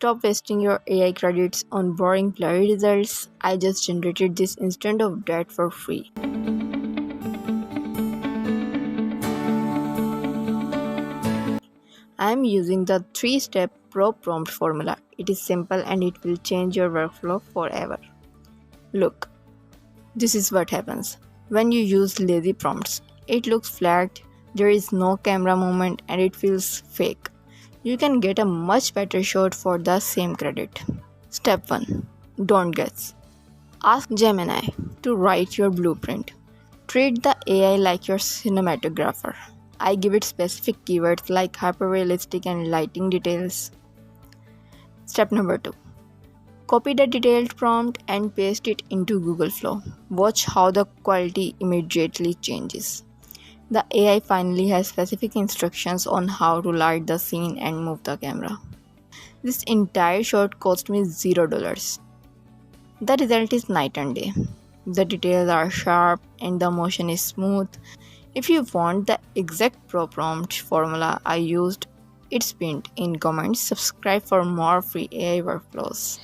Stop wasting your AI credits on boring blurry results. I just generated this instead of that for free. I am using the 3-step pro prompt formula. It is simple and it will change your workflow forever. Look, this is what happens when you use lazy prompts. It looks flat, there is no camera movement, and it feels fake. You can get a much better shot for the same credit. Step 1. Don't guess. Ask Gemini to write your blueprint. Treat the AI like your cinematographer. I give it specific keywords like hyperrealistic and lighting details. Step number 2. Copy the detailed prompt and paste it into Google Flow. Watch how the quality immediately changes. The AI finally has specific instructions on how to light the scene and move the camera. This entire shot cost me $0. The result is night and day. The details are sharp and the motion is smooth. If you want the exact pro prompt formula I used, it's pinned in comments. Subscribe for more free AI workflows.